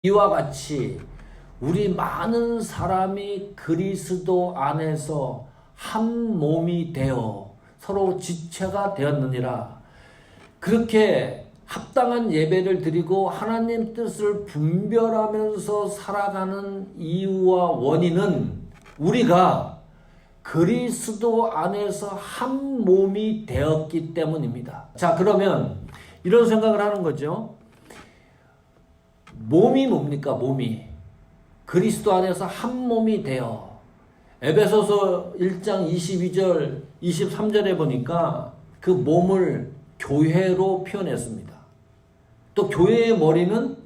이와 같이 우리 많은 사람이 그리스도 안에서 한 몸이 되어 서로 지체가 되었느니라. 그렇게 합당한 예배를 드리고 하나님 뜻을 분별하면서 살아가는 이유와 원인은 우리가 그리스도 안에서 한 몸이 되었기 때문입니다. 자, 그러면 이런 생각을 하는 거죠. 몸이 뭡니까? 몸이 그리스도 안에서 한 몸이 되어. 에베소서 1장 22절 23절에 보니까 그 몸을 교회로 표현했습니다. 또 교회의 머리는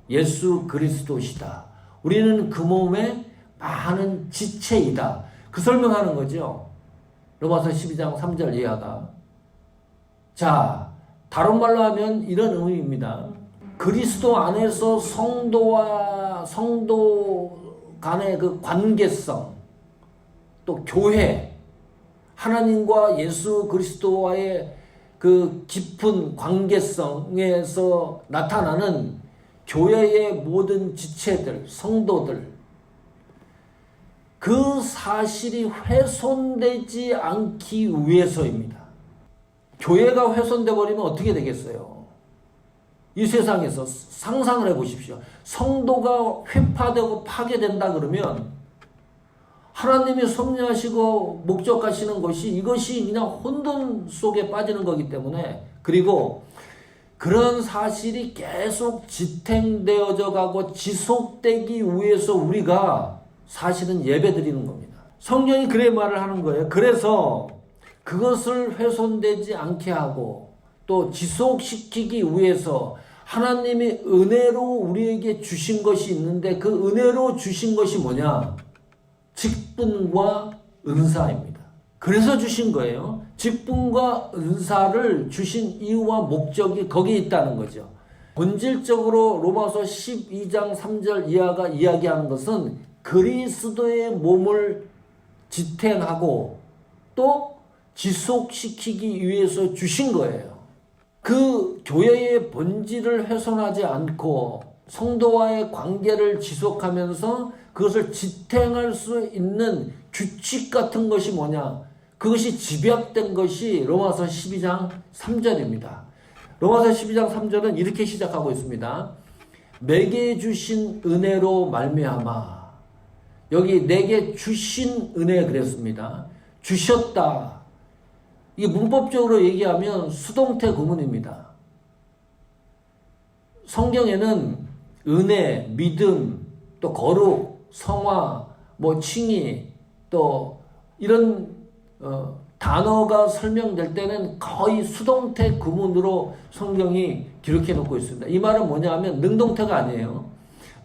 예수 그리스도시다. 우리는 그 몸의 많은 지체이다. 그 설명하는 거죠. 로마서 12장 3절 이하가. 자, 다른 말로 하면 이런 의미입니다. 그리스도 안에서 성도와 성도 간의 그 관계성, 또 교회, 하나님과 예수 그리스도와의 그 깊은 관계성에서 나타나는 교회의 모든 지체들, 성도들, 그 사실이 훼손되지 않기 위해서입니다. 교회가 훼손돼 버리면 어떻게 되겠어요? 이 세상에서 상상을 해보십시오. 성도가 회파되고 파괴된다 그러면 하나님이 섭리하시고 목적하시는 것이 이것이 그냥 혼돈 속에 빠지는 거기 때문에, 그리고 그런 사실이 계속 지탱되어져 가고 지속되기 위해서 우리가 사실은 예배 드리는 겁니다. 성경이 그래 말을 하는 거예요. 그래서 그것을 훼손되지 않게 하고 또 지속시키기 위해서 하나님이 은혜로 우리에게 주신 것이 있는데, 그 은혜로 주신 것이 뭐냐? 직분과 은사입니다. 그래서 주신 거예요. 직분과 은사를 주신 이유와 목적이 거기에 있다는 거죠. 본질적으로 로마서 12장 3절 이하가 이야기하는 것은 그리스도의 몸을 지탱하고 또 지속시키기 위해서 주신 거예요. 그 교회의 본질을 훼손하지 않고 성도와의 관계를 지속하면서 그것을 지탱할 수 있는 규칙 같은 것이 뭐냐? 그것이 집약된 것이 로마서 12장 3절입니다. 로마서 12장 3절은 이렇게 시작하고 있습니다. 내게 주신 은혜로 말미암아. 여기 내게 주신 은혜 그랬습니다. 주셨다. 이게 문법적으로 얘기하면 수동태 구문입니다. 성경에는 은혜, 믿음, 또 거룩, 성화, 칭의, 또 이런 단어가 설명될 때는 거의 수동태 구문으로 성경이 기록해 놓고 있습니다. 이 말은 뭐냐 하면 능동태가 아니에요.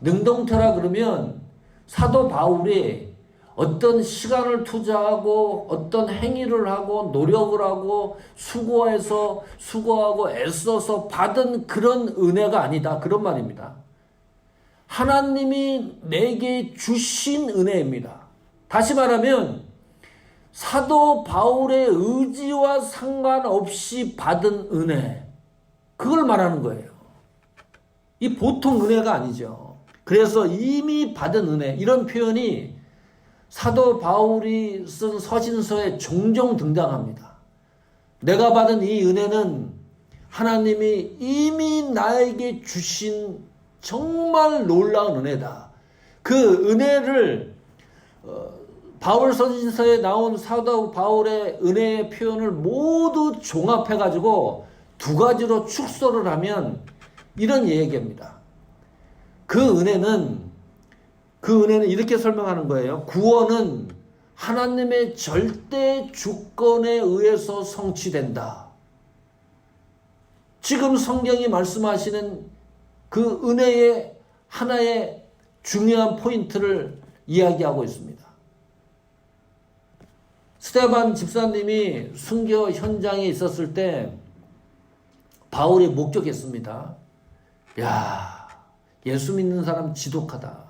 능동태라 그러면 사도 바울이 어떤 시간을 투자하고 어떤 행위를 하고 노력을 하고 수고하고 애써서 받은 그런 은혜가 아니다. 그런 말입니다. 하나님이 내게 주신 은혜입니다. 다시 말하면 사도 바울의 의지와 상관없이 받은 은혜, 그걸 말하는 거예요. 이 보통 은혜가 아니죠. 그래서 이미 받은 은혜, 이런 표현이 사도 바울이 쓴 서신서에 종종 등장합니다. 내가 받은 이 은혜는 하나님이 이미 나에게 주신 정말 놀라운 은혜다. 그 은혜를 바울 서신서에 나온 사도 바울의 은혜의 표현을 모두 종합해가지고 두 가지로 축소를 하면 이런 얘기입니다. 그 은혜는 이렇게 설명하는 거예요. 구원은 하나님의 절대 주권에 의해서 성취된다. 지금 성경이 말씀하시는 그 은혜의 하나의 중요한 포인트를 이야기하고 있습니다. 스데반 집사님이 순교 현장에 있었을 때 바울이 목격했습니다. 야, 예수 믿는 사람 지독하다.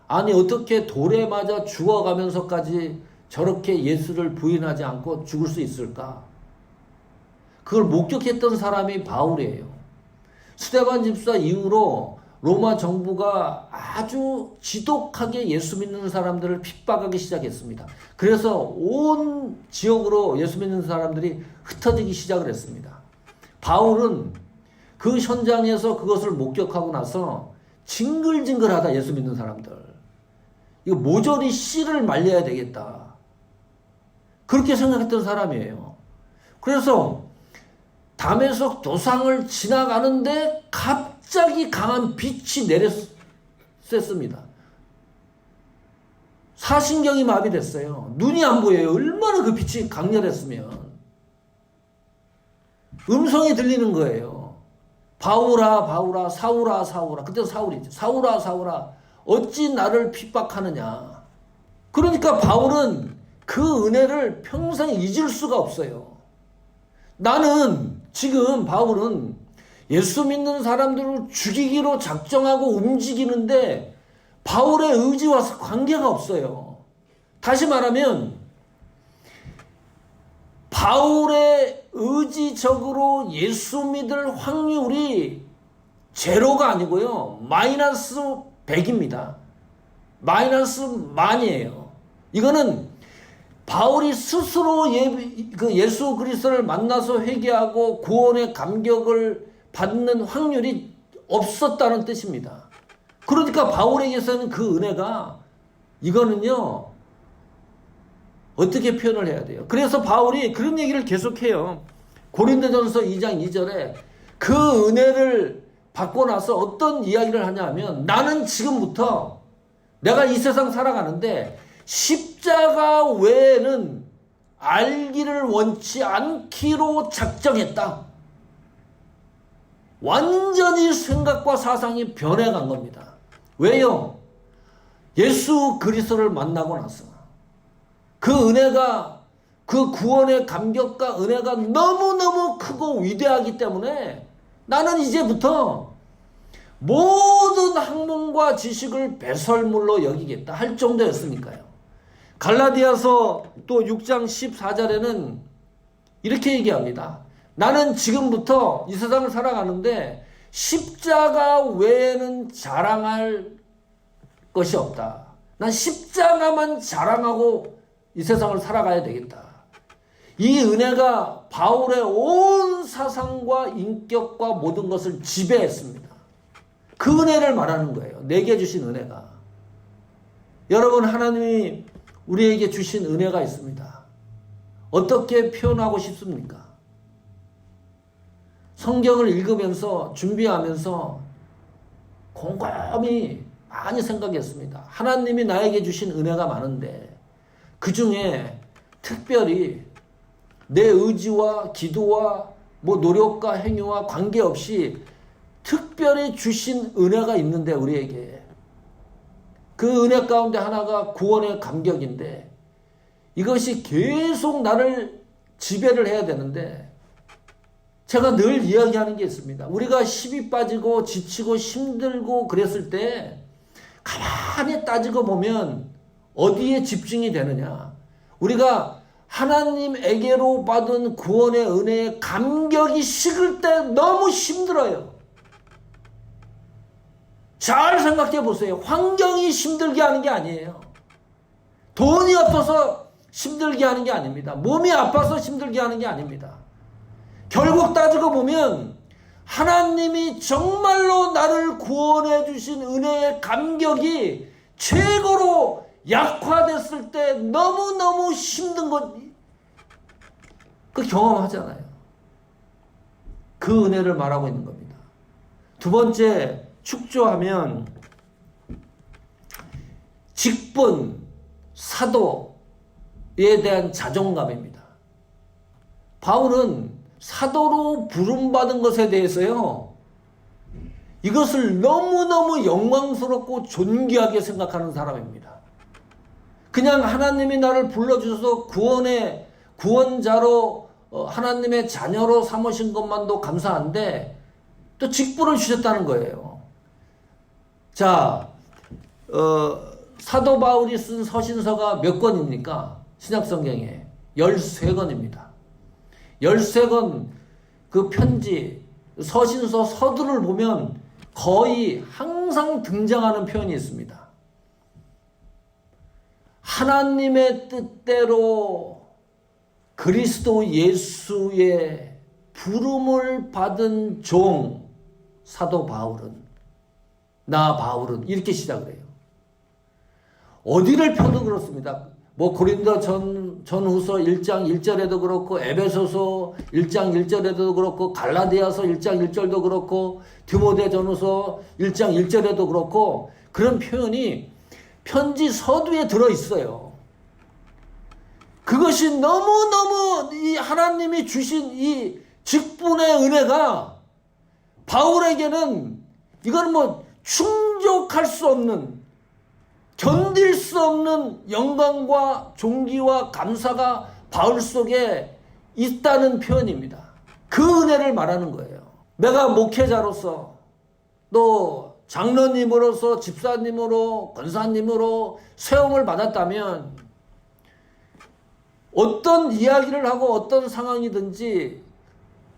아니 어떻게 돌에 맞아 죽어가면서까지 저렇게 예수를 부인하지 않고 죽을 수 있을까? 그걸 목격했던 사람이 바울이에요. 스데반 집사 이후로 로마 정부가 아주 지독하게 예수 믿는 사람들을 핍박하기 시작했습니다. 그래서 온 지역으로 예수 믿는 사람들이 흩어지기 시작을 했습니다. 바울은 그 현장에서 그것을 목격하고 나서 징글징글하다. 예수 믿는 사람들, 이거 모조리 씨를 말려야 되겠다, 그렇게 생각했던 사람이에요. 그래서 다메섹 도상을 지나가는데 갑자기 강한 빛이 내렸습니다. 사신경이 마비됐어요. 눈이 안 보여요. 얼마나 그 빛이 강렬했으면. 음성이 들리는 거예요. 바울아 바울아, 사울아 사울아. 그때 사울이죠. 사울아 사울아, 어찌 나를 핍박하느냐. 그러니까 바울은 그 은혜를 평생 잊을 수가 없어요. 나는 지금 바울은 예수 믿는 사람들을 죽이기로 작정하고 움직이는데 바울의 의지와 관계가 없어요. 다시 말하면 바울의 의지적으로 예수 믿을 확률이 제로가 아니고요, 마이너스 100입니다. 마이너스 만이에요. 이거는 바울이 스스로 예수 그리스도를 만나서 회개하고 구원의 감격을 받는 확률이 없었다는 뜻입니다. 그러니까 바울에게서는 그 은혜가, 이거는요, 어떻게 표현을 해야 돼요? 그래서 바울이 그런 얘기를 계속해요. 고린도전서 2장 2절에 그 은혜를 받고 나서 어떤 이야기를 하냐면, 나는 지금부터 내가 이 세상 살아가는데 십자가 외에는 알기를 원치 않기로 작정했다. 완전히 생각과 사상이 변해간 겁니다. 왜요? 예수 그리스도를 만나고 나서 그 은혜가, 그 구원의 감격과 은혜가 너무너무 크고 위대하기 때문에 나는 이제부터 모든 학문과 지식을 배설물로 여기겠다 할 정도였으니까요. 갈라디아서 또 6장 14절에는 이렇게 얘기합니다. 나는 지금부터 이 세상을 살아가는데 십자가 외에는 자랑할 것이 없다. 난 십자가만 자랑하고 이 세상을 살아가야 되겠다. 이 은혜가 바울의 온 사상과 인격과 모든 것을 지배했습니다. 그 은혜를 말하는 거예요. 내게 주신 은혜가. 여러분, 하나님이 우리에게 주신 은혜가 있습니다. 어떻게 표현하고 싶습니까? 성경을 읽으면서 준비하면서 곰곰이 많이 생각했습니다. 하나님이 나에게 주신 은혜가 많은데 그 중에 특별히 내 의지와 기도와 노력과 행위와 관계없이 특별히 주신 은혜가 있는데, 우리에게 그 은혜 가운데 하나가 구원의 감격인데, 이것이 계속 나를 지배를 해야 되는데, 제가 늘 이야기하는 게 있습니다. 우리가 힘이 빠지고 지치고 힘들고 그랬을 때 가만히 따지고 보면 어디에 집중이 되느냐? 우리가 하나님에게로 받은 구원의 은혜의 감격이 식을 때 너무 힘들어요. 잘 생각해 보세요. 환경이 힘들게 하는 게 아니에요. 돈이 없어서 힘들게 하는 게 아닙니다. 몸이 아파서 힘들게 하는 게 아닙니다. 결국 따지고 보면 하나님이 정말로 나를 구원해 주신 은혜의 감격이 최고로 약화됐을 때 너무너무 힘든 것, 그 경험하잖아요. 그 은혜를 말하고 있는 겁니다. 두 번째, 축조하면 직분, 사도에 대한 자존감입니다. 바울은 사도로 부름받은 것에 대해서요, 이것을 너무너무 영광스럽고 존귀하게 생각하는 사람입니다. 그냥 하나님이 나를 불러주셔서 구원자로, 하나님의 자녀로 삼으신 것만도 감사한데 또 직분을 주셨다는 거예요. 자, 사도 바울이 쓴 서신서가 몇 권입니까? 신약성경에 13권입니다. 13권 그 편지, 서신서, 서두를 보면 거의 항상 등장하는 표현이 있습니다. 하나님의 뜻대로 그리스도 예수의 부름을 받은 종 사도 바울은, 나 바울은 이렇게 시작을 해요. 어디를 펴도 그렇습니다. 뭐 고린도 전후서 1장 1절에도 그렇고, 에베소서 1장 1절에도 그렇고, 갈라디아서 1장 1절도 그렇고, 디모데 전후서 1장 1절에도 그렇고, 그런 표현이 편지 서두에 들어있어요. 그것이 너무너무 이 하나님이 주신 이 직분의 은혜가 바울에게는 이건 뭐 충족할 수 없는, 견딜 수 없는 영광과 존귀와 감사가 바울 속에 있다는 표현입니다. 그 은혜를 말하는 거예요. 내가 목회자로서, 또 장로님으로서, 집사님으로, 권사님으로 세움을 받았다면 어떤 이야기를 하고 어떤 상황이든지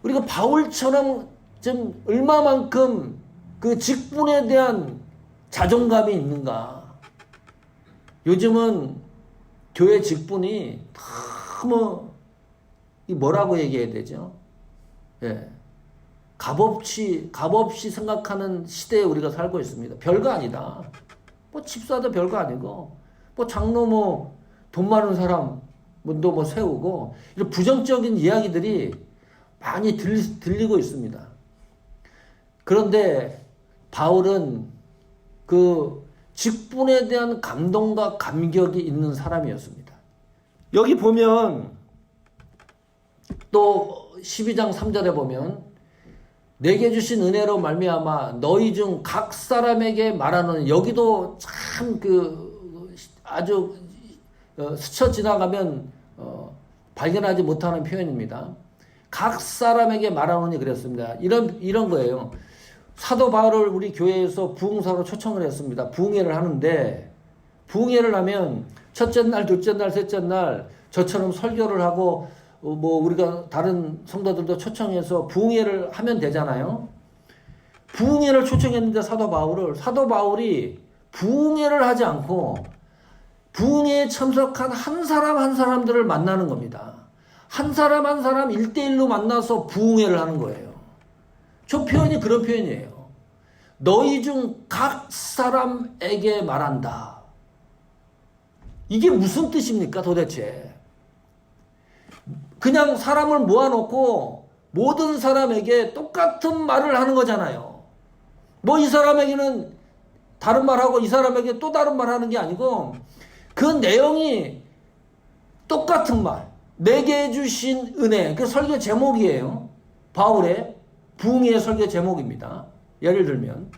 우리가 바울처럼 좀 얼마만큼 그 직분에 대한 자존감이 있는가. 요즘은 교회 직분이 너무 뭐라고 얘기해야 되죠? 예. 값없이 생각하는 시대에 우리가 살고 있습니다. 별거 아니다. 뭐 집사도 별거 아니고, 뭐 장로 뭐 돈 많은 사람 뭐 세우고, 이런 부정적인 이야기들이 많이 들리고 있습니다. 그런데 바울은 그 직분에 대한 감동과 감격이 있는 사람이었습니다. 여기 보면 또 12장 3절에 보면 내게 주신 은혜로 말미암아 너희 중 각 사람에게 말하는, 여기도 참 아주 스쳐 지나가면 발견하지 못하는 표현입니다. 각 사람에게 말하노니 그랬습니다. 이런 거예요. 사도 바울을 우리 교회에서 부흥사로 초청을 했습니다. 부흥회를 하는데, 부흥회를 하면 첫째 날, 둘째 날, 셋째 날 저처럼 설교를 하고 뭐 우리가 다른 성도들도 초청해서 부흥회를 하면 되잖아요. 부흥회를 초청했는데 사도 바울이 부흥회를 하지 않고 부흥회에 참석한 한 사람 한 사람들을 만나는 겁니다. 한 사람 한 사람 1대1로 만나서 부흥회를 하는 거예요. 저 표현이 그런 표현이에요. 너희 중 각 사람에게 말한다. 이게 무슨 뜻입니까 도대체? 그냥 사람을 모아놓고 모든 사람에게 똑같은 말을 하는 거잖아요. 뭐 이 사람에게는 다른 말하고 이 사람에게 또 다른 말 하는 게 아니고, 그 내용이 똑같은 말. 내게 주신 은혜. 그 설교 제목이에요. 바울의 부흥회의 설교 제목입니다. 예를 들면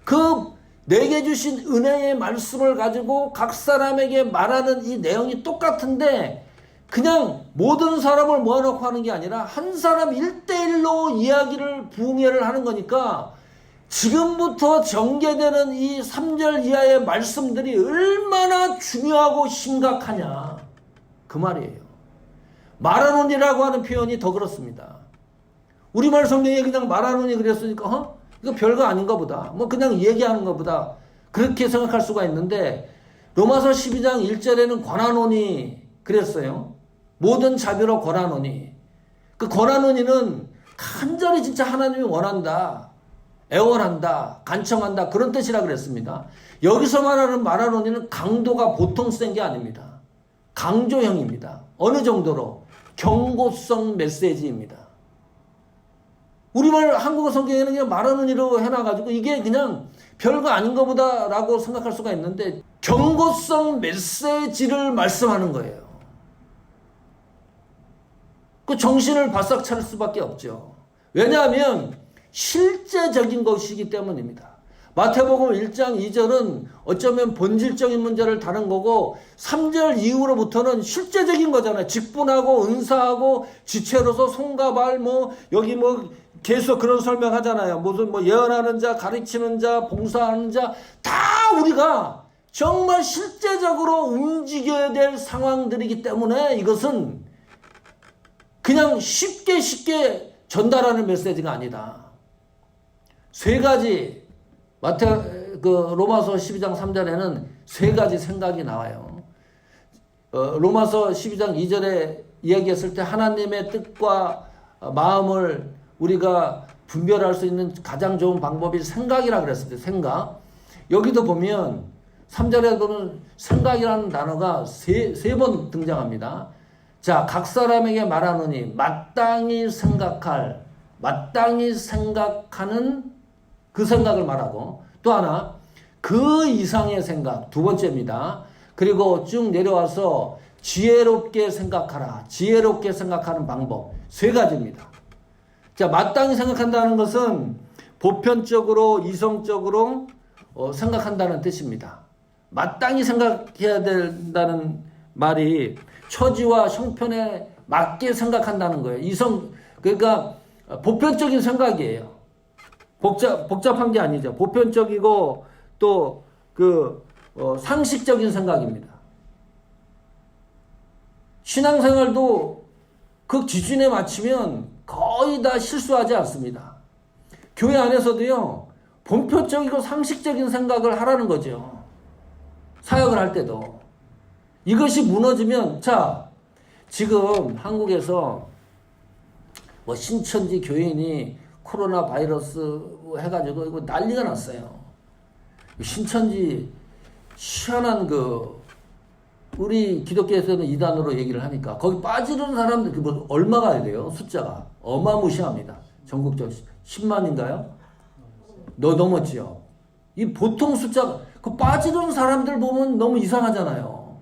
그 내게 주신 은혜의 말씀을 가지고 각 사람에게 말하는 이 내용이 똑같은데, 그냥 모든 사람을 모아놓고 하는 게 아니라 한 사람 1대1로 이야기를 부흥회를 하는 거니까, 지금부터 전개되는 이 3절 이하의 말씀들이 얼마나 중요하고 심각하냐 그 말이에요. 말하노니라고 하는 표현이 더 그렇습니다. 우리말 성경에 그냥 말하노니 그랬으니까 이거 별거 아닌가 보다, 뭐 그냥 얘기하는 것보다, 그렇게 생각할 수가 있는데, 로마서 12장 1절에는 권하노니 그랬어요. 모든 자비로 권하노니. 그 권하노니는 간절히 진짜 하나님이 원한다, 애원한다, 간청한다, 그런 뜻이라 그랬습니다. 여기서 말하는 말하노니는 강도가 보통 센 게 아닙니다. 강조형입니다. 어느 정도로? 경고성 메시지입니다. 우리말 한국어 성경에는 그냥 말하노니로 해놔가지고 이게 그냥 별거 아닌 것보다 라고 생각할 수가 있는데, 경고성 메시지를 말씀하는 거예요. 그 정신을 바싹 차릴 수밖에 없죠. 왜냐하면 실제적인 것이기 때문입니다. 마태복음 1장 2절은 어쩌면 본질적인 문제를 다룬 거고, 3절 이후로부터는 실제적인 거잖아요. 직분하고 은사하고 지체로서 손과 발, 여기 계속 그런 설명하잖아요. 무슨 예언하는 자, 가르치는 자, 봉사하는 자, 다 우리가 정말 실제적으로 움직여야 될 상황들이기 때문에, 이것은 그냥 쉽게 전달하는 메시지가 아니다. 세 가지 로마서 12장 3절에는 세 가지 생각이 나와요. 로마서 12장 2절에 이야기했을 때 하나님의 뜻과 마음을 우리가 분별할 수 있는 가장 좋은 방법이 생각이라 그랬을 때 생각. 여기도 보면 3절에 보면 생각이라는 단어가 세 번 등장합니다. 자, 각 사람에게 말하노니 마땅히 생각하는 그 생각을 말하고, 또 하나 그 이상의 생각, 두 번째입니다. 그리고 쭉 내려와서 지혜롭게 생각하라. 지혜롭게 생각하는 방법. 세 가지입니다. 자, 마땅히 생각한다는 것은 보편적으로, 이성적으로 생각한다는 뜻입니다. 마땅히 생각해야 된다는 말이 처지와 형편에 맞게 생각한다는 거예요. 그러니까 보편적인 생각이에요. 복잡한 게 아니죠. 보편적이고 또 상식적인 생각입니다. 신앙생활도 그 기준에 맞추면 거의 다 실수하지 않습니다. 교회 안에서도요, 본표적이고 상식적인 생각을 하라는 거죠. 사역을 할 때도. 이것이 무너지면, 자, 지금 한국에서 뭐 신천지 교인이 코로나 바이러스 해가지고 이거 난리가 났어요. 신천지 희한한 우리 기독교에서는 이단으로 얘기를 하니까 거기 빠지는 사람들 얼마가 돼요? 숫자가 어마무시합니다. 전국적 10만인가요? 넘었지요. 이 보통 숫자가 그 빠지는 사람들 보면 너무 이상하잖아요.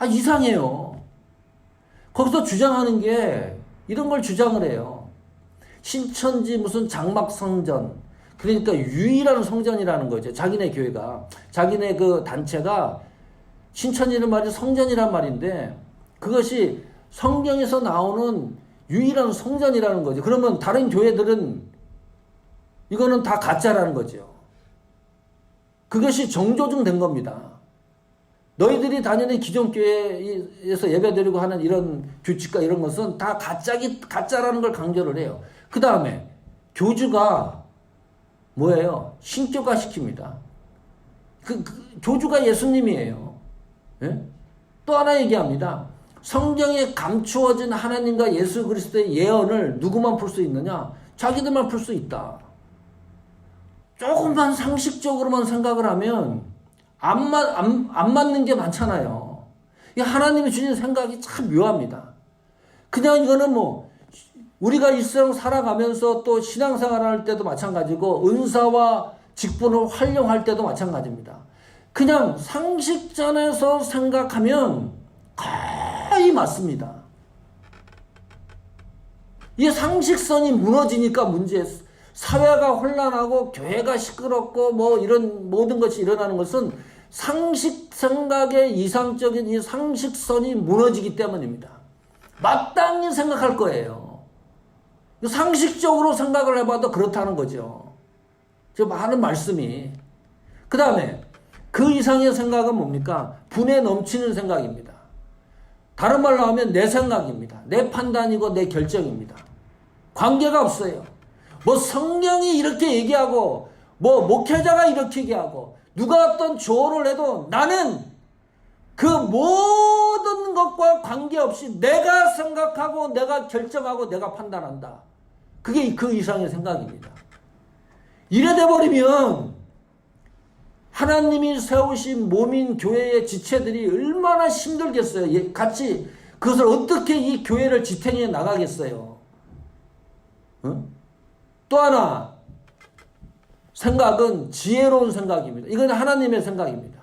이상해요. 거기서 주장하는 게 이런 걸 주장을 해요. 신천지 무슨 장막성전, 그러니까 유일한 성전이라는 거죠. 자기네 교회가, 자기네 그 단체가 신천지는 말이 성전이란 말인데 그것이 성경에서 나오는 유일한 성전이라는 거죠. 그러면 다른 교회들은 이거는 다 가짜라는 거죠. 그것이 정조중된 겁니다. 너희들이 다니는 기존 교회에서 예배드리고 하는 이런 규칙과 이런 것은 다 가짜라는 걸 강조를 해요. 그 다음에 교주가 뭐예요? 신격화 시킵니다. 교주가 예수님이에요. 예? 또 하나 얘기합니다. 성경에 감추어진 하나님과 예수 그리스도의 예언을 누구만 풀 수 있느냐? 자기들만 풀 수 있다. 조금만 상식적으로만 생각을 하면 안 맞는 게 많잖아요. 하나님이 주신 생각이 참 묘합니다. 그냥 이거는 우리가 일상 살아가면서 또 신앙생활 할 때도 마찬가지고 은사와 직분을 활용할 때도 마찬가지입니다. 그냥 상식전에서 생각하면 거의 맞습니다. 이 상식선이 무너지니까 문제예요. 사회가 혼란하고 교회가 시끄럽고 이런 모든 것이 일어나는 것은 상식 생각의 이상적인 이 상식선이 무너지기 때문입니다. 마땅히 생각할 거예요. 상식적으로 생각을 해봐도 그렇다는 거죠. 지금 하는 말씀이. 그 다음에 그 이상의 생각은 뭡니까? 분에 넘치는 생각입니다. 다른 말로 하면 내 생각입니다. 내 판단이고 내 결정입니다. 관계가 없어요. 성경이 이렇게 얘기하고 목회자가 이렇게 얘기하고 누가 어떤 조언을 해도 나는 그 모든 것과 관계없이 내가 생각하고 내가 결정하고 내가 판단한다. 그게 그 이상의 생각입니다. 이래 돼버리면 하나님이 세우신 몸인 교회의 지체들이 얼마나 힘들겠어요. 같이 그것을 어떻게 이 교회를 지탱해 나가겠어요. 또 하나 생각은 지혜로운 생각입니다. 이건 하나님의 생각입니다.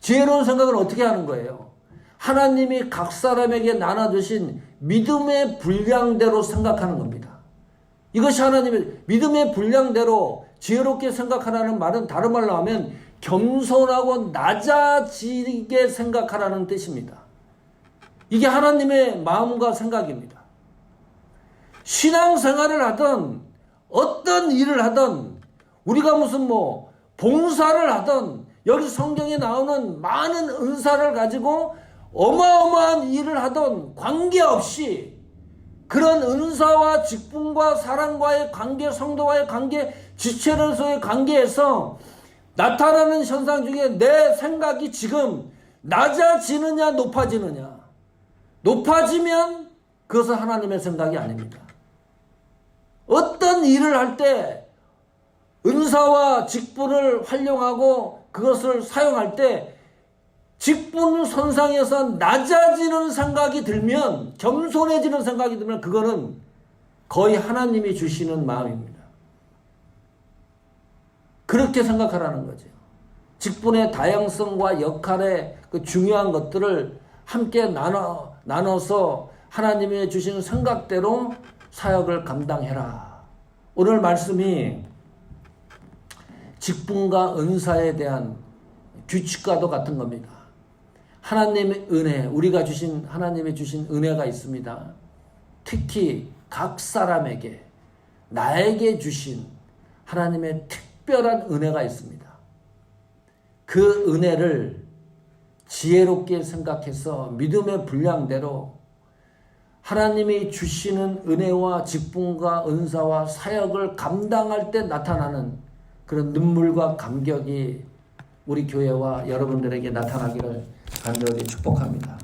지혜로운 생각은 어떻게 하는 거예요? 하나님이 각 사람에게 나눠주신 믿음의 분량대로 생각하는 겁니다. 이것이 하나님의 믿음의 분량대로 지혜롭게 생각하라는 말은 다른 말로 하면 겸손하고 낮아지게 생각하라는 뜻입니다. 이게 하나님의 마음과 생각입니다. 신앙생활을 하든 어떤 일을 하든 우리가 무슨 봉사를 하든 여기 성경에 나오는 많은 은사를 가지고 어마어마한 일을 하든 관계없이 그런 은사와 직분과 사랑과의 관계, 성도와의 관계, 지체로서의 관계에서 나타나는 현상 중에 내 생각이 지금 낮아지느냐 높아지느냐. 높아지면 그것은 하나님의 생각이 아닙니다. 어떤 일을 할 때 은사와 직분을 활용하고 그것을 사용할 때 직분 선상에서 낮아지는 생각이 들면, 겸손해지는 생각이 들면 그거는 거의 하나님이 주시는 마음입니다. 그렇게 생각하라는 거죠. 직분의 다양성과 역할의 그 중요한 것들을 함께 나눠서 하나님이 주시는 생각대로 사역을 감당해라. 오늘 말씀이 직분과 은사에 대한 규칙과도 같은 겁니다. 하나님의 은혜, 우리가 주신, 하나님이 주신 은혜가 있습니다. 특히 각 사람에게, 나에게 주신 하나님의 특별한 은혜가 있습니다. 그 은혜를 지혜롭게 생각해서 믿음의 분량대로 하나님이 주시는 은혜와 직분과 은사와 사역을 감당할 때 나타나는 그런 눈물과 감격이 우리 교회와 여러분들에게 나타나기를 간절히 축복합니다.